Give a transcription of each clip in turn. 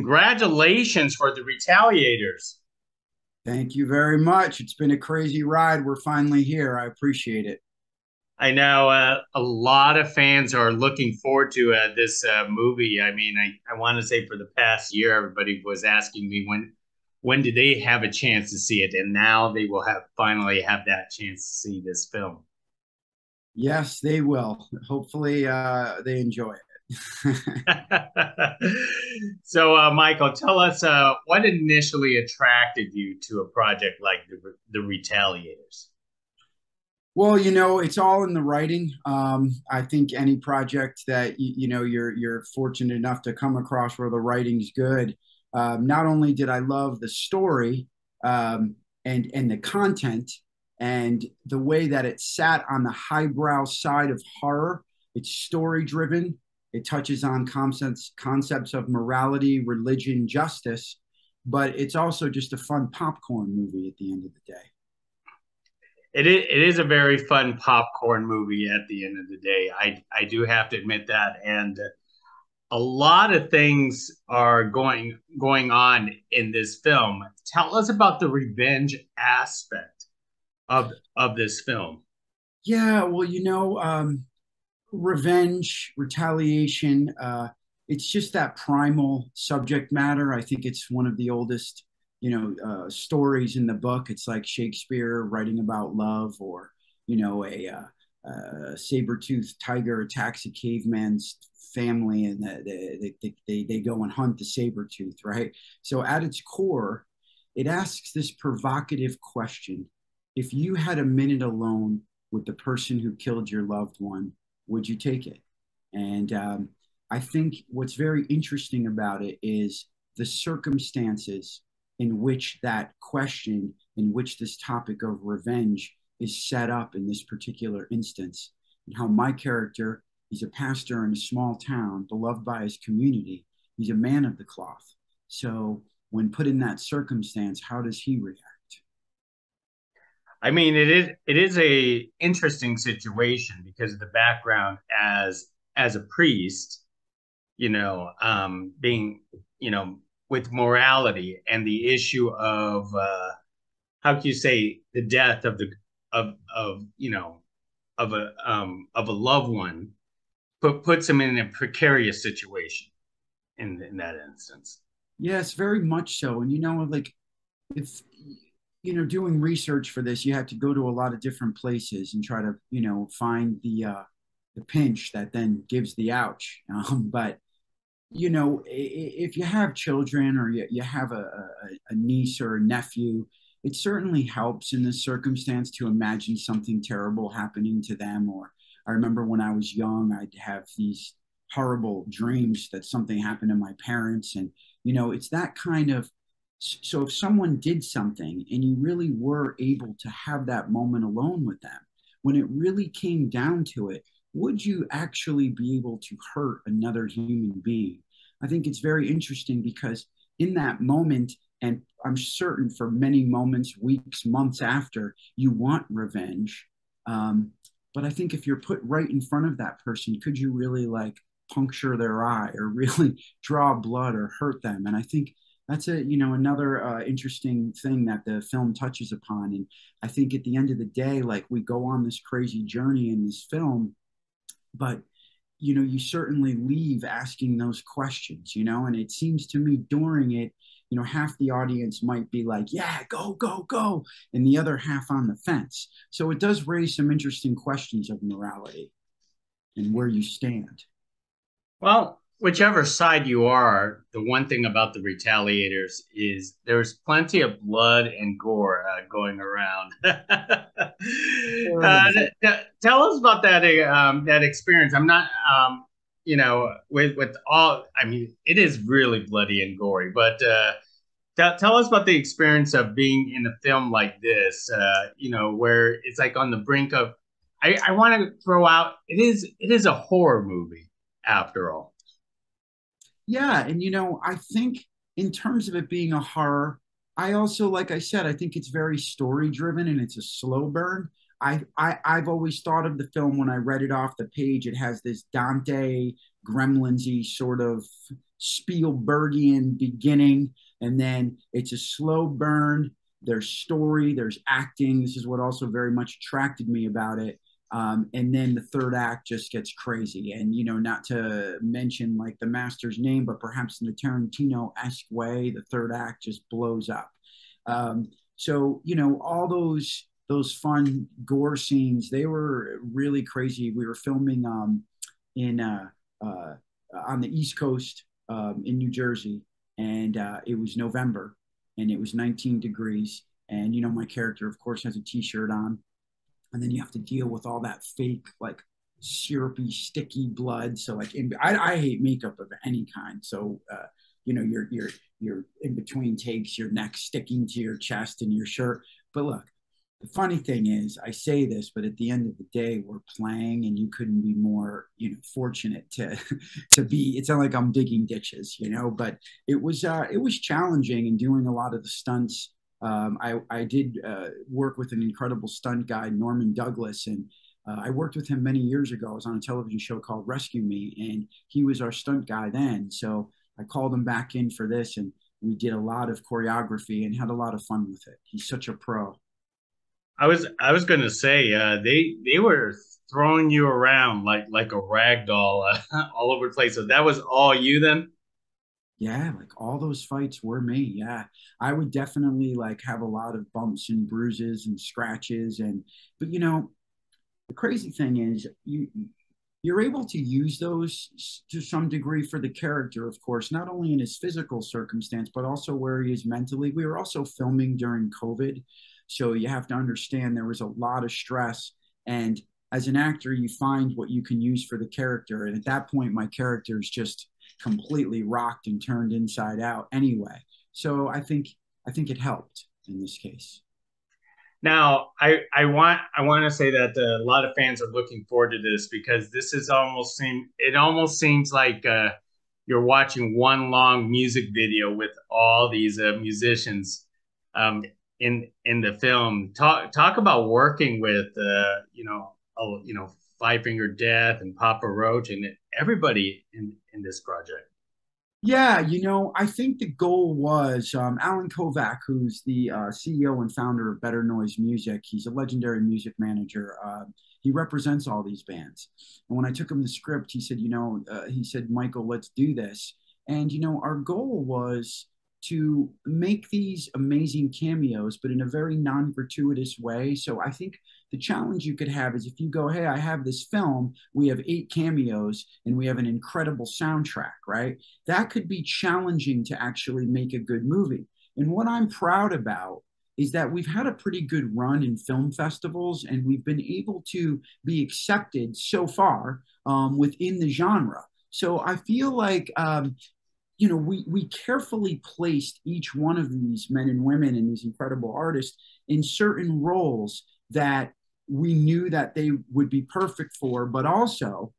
congratulations for the Retaliators. Thank you very much. It's been a crazy ride. We're finally here. I appreciate it. I know a lot of fans are looking forward to this movie. I mean, I want to say for the past year, everybody was asking me when did they have a chance to see it, and now they will have finally have that chance to see this film. Yes, they will. Hopefully, they enjoy it. So, Michael, tell us what initially attracted you to a project like the Retaliators. Well, it's all in the writing. I think any project that you're fortunate enough to come across where the writing's good. Not only did I love the story and the content and the way that it sat on the highbrow side of horror, it's story driven. It touches on concepts of morality, religion, justice, but it's also just a fun popcorn movie at the end of the day. It is a very fun popcorn movie at the end of the day. I do have to admit that, and a lot of things are going on in this film. Tell us about the revenge aspect of this film. Yeah, well, revenge, retaliation. It's just that primal subject matter. I think it's one of the oldest, stories in the book. It's like Shakespeare writing about love, or a saber-toothed tiger attacks a caveman's family, and they go and hunt the saber tooth, right? So at its core, it asks this provocative question: if you had a minute alone with the person who killed your loved one, would you take it? And I think what's very interesting about it is the circumstances in which that question, in which this topic of revenge is set up in this particular instance, and how my character, he's a pastor in a small town, beloved by his community. He's a man of the cloth. So when put in that circumstance, how does he react? I mean, it is a interesting situation because of the background as a priest, being with morality and the issue of how can you say the death of the of of a loved one puts him in a precarious situation in that instance. Yes, very much so. And like, if doing research for this, you have to go to a lot of different places and try to find the pinch that then gives the ouch. But if you have children, or you have a niece or a nephew, it certainly helps in this circumstance to imagine something terrible happening to them. Or I remember when I was young, I'd have these horrible dreams that something happened to my parents. And, it's that kind of, so if someone did something and you really were able to have that moment alone with them, when it really came down to it, would you actually be able to hurt another human being? I think it's very interesting because in that moment, and I'm certain for many moments, weeks, months after, you want revenge. But I think if you're put right in front of that person, could you really like puncture their eye, or really draw blood, or hurt them? And I think that's another interesting thing that the film touches upon. And I think at the end of the day, like, we go on this crazy journey in this film, but you certainly leave asking those questions, and it seems to me during it, half the audience might be like, yeah, go, go, go, and the other half on the fence. So it does raise some interesting questions of morality and where you stand. Well, whichever side you are, the one thing about the Retaliators is there's plenty of blood and gore going around. There is. Tell us about that experience. I'm not, with all. I mean, it is really bloody and gory, but tell us about the experience of being in a film like this. Where it's like on the brink of. I want to throw out. It is a horror movie after all. Yeah, and I think in terms of it being a horror, I also, like I said, I think it's very story driven and it's a slow burn. I've always thought of the film when I read it off the page. It has this Dante Gremlinsy sort of Spielbergian beginning, and then it's a slow burn. There's story, there's acting. This is what also very much attracted me about it. And then the third act just gets crazy. And, not to mention like the master's name, but perhaps in the Tarantino-esque way, the third act just blows up. So, all those fun gore scenes, they were really crazy. We were filming in on the East Coast in New Jersey, and it was November, and it was 19 degrees. And my character, of course, has a t-shirt on, and then you have to deal with all that fake, like syrupy, sticky blood. So, like, I hate makeup of any kind. So, you're in between takes, your neck sticking to your chest and your shirt. But look, the funny thing is, I say this, but at the end of the day, we're playing, and you couldn't be more, fortunate to be. It's not like I'm digging ditches, but it was challenging and doing a lot of the stunts. I did work with an incredible stunt guy, Norman Douglas, and I worked with him many years ago. I was on a television show called Rescue Me, and he was our stunt guy then. So I called him back in for this, and we did a lot of choreography and had a lot of fun with it. He's such a pro. I was going to say they were throwing you around like a rag doll all over the place. So that was all you then? Yeah, like all those fights were me. Yeah. I would definitely like have a lot of bumps and bruises and scratches but the crazy thing is you're able to use those to some degree for the character, of course, not only in his physical circumstance, but also where he is mentally. We were also filming during COVID. So you have to understand there was a lot of stress. And as an actor, you find what you can use for the character. And at that point, my character is just completely rocked and turned inside out anyway. So I think it helped in this case. Now, I want to say that a lot of fans are looking forward to this because this is almost seems like you're watching one long music video with all these musicians in the film. Talk about working with Five Finger Death and Papa Roach and everybody in this project. Yeah, I think the goal was Alan Kovac, who's the CEO and founder of Better Noise Music. He's a legendary music manager. He represents all these bands. And when I took him the script, he said, Michael, let's do this. And, our goal was to make these amazing cameos, but in a very non-gratuitous way. So I think the challenge you could have is if you go, hey, I have this film, we have 8 cameos, and we have an incredible soundtrack, right? That could be challenging to actually make a good movie. And what I'm proud about is that we've had a pretty good run in film festivals, and we've been able to be accepted so far within the genre. So I feel like we carefully placed each one of these men and women and these incredible artists in certain roles that we knew that they would be perfect for, but also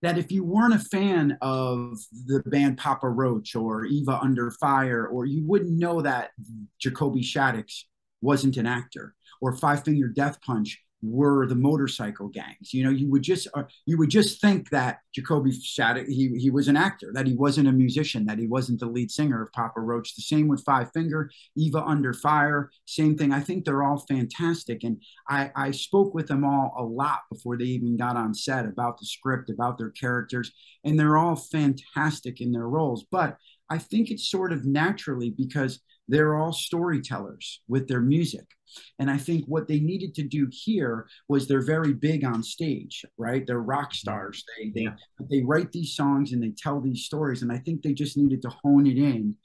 that if you weren't a fan of the band Papa Roach or Eva Under Fire, or you wouldn't know that Jacoby Shaddix wasn't an actor, or Five Finger Death Punch were the motorcycle gangs. You would just think that Jacoby Shaddix, he was an actor, that he wasn't a musician, that he wasn't the lead singer of Papa Roach. The same with Five Finger, Eva Under Fire, same thing. I think they're all fantastic. And I spoke with them all a lot before they even got on set about the script, about their characters, and they're all fantastic in their roles. But I think it's sort of naturally because they're all storytellers with their music. And I think what they needed to do here was they're very big on stage, right? They're rock stars. They write these songs and they tell these stories. And I think they just needed to hone it in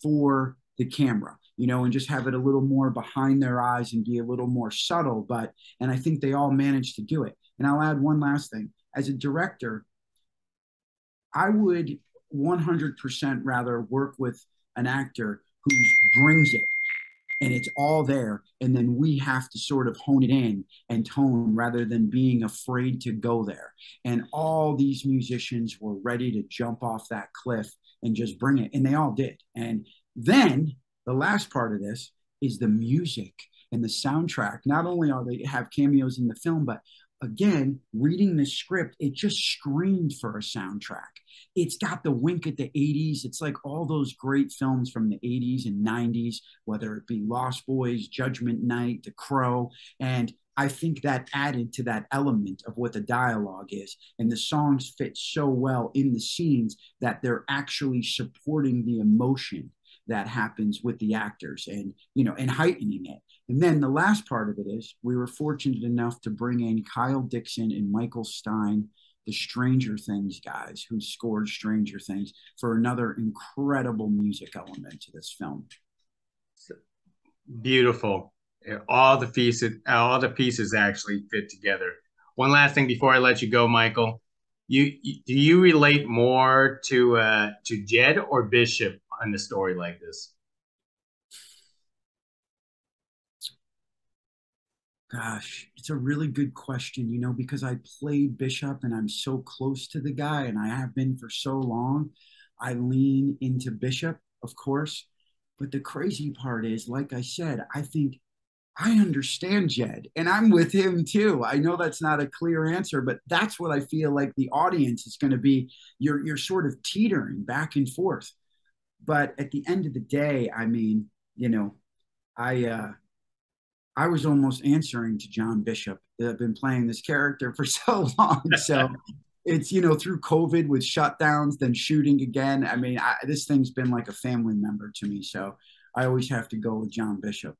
for the camera, and just have it a little more behind their eyes and be a little more subtle. And I think they all managed to do it. And I'll add one last thing. As a director, I would 100% rather work with an actor who brings it and it's all there, and then we have to sort of hone it in and tone rather than being afraid to go there. And all these musicians were ready to jump off that cliff and just bring it, and they all did. And then the last part of this is the music and the soundtrack. Not only are they have cameos in the film, but again, reading the script, it just screamed for a soundtrack. It's got the wink at the 80s. It's like all those great films from the 80s and 90s, whether it be Lost Boys, Judgment Night, The Crow. And I think that added to that element of what the dialogue is. And the songs fit so well in the scenes that they're actually supporting the emotion that happens with the actors and, and heightening it. And then the last part of it is we were fortunate enough to bring in Kyle Dixon and Michael Stein, the Stranger Things guys who scored Stranger Things, for another incredible music element to this film. Beautiful. All the pieces actually fit together. One last thing before I let you go, Michael. Do you relate more to Jed or Bishop on a story like this? Gosh, it's a really good question, because I played Bishop and I'm so close to the guy and I have been for so long. I lean into Bishop, of course. But the crazy part is, like I said, I think I understand Jed and I'm with him too. I know that's not a clear answer, but that's what I feel like the audience is going to be. You're sort of teetering back and forth. But at the end of the day, I mean, I I was almost answering to John Bishop. I've been playing this character for so long. So it's, through COVID with shutdowns, then shooting again. I mean, this thing's been like a family member to me. So I always have to go with John Bishop.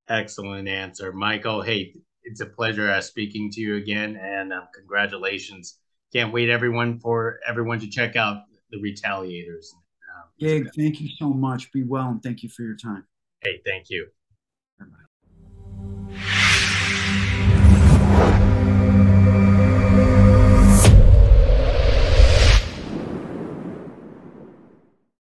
Excellent answer, Michael. Hey, it's a pleasure speaking to you again, and congratulations. Can't wait for everyone to check out the Retaliators. Gabe, thank you so much. Be well, and thank you for your time. Hey, thank you. Bye-bye.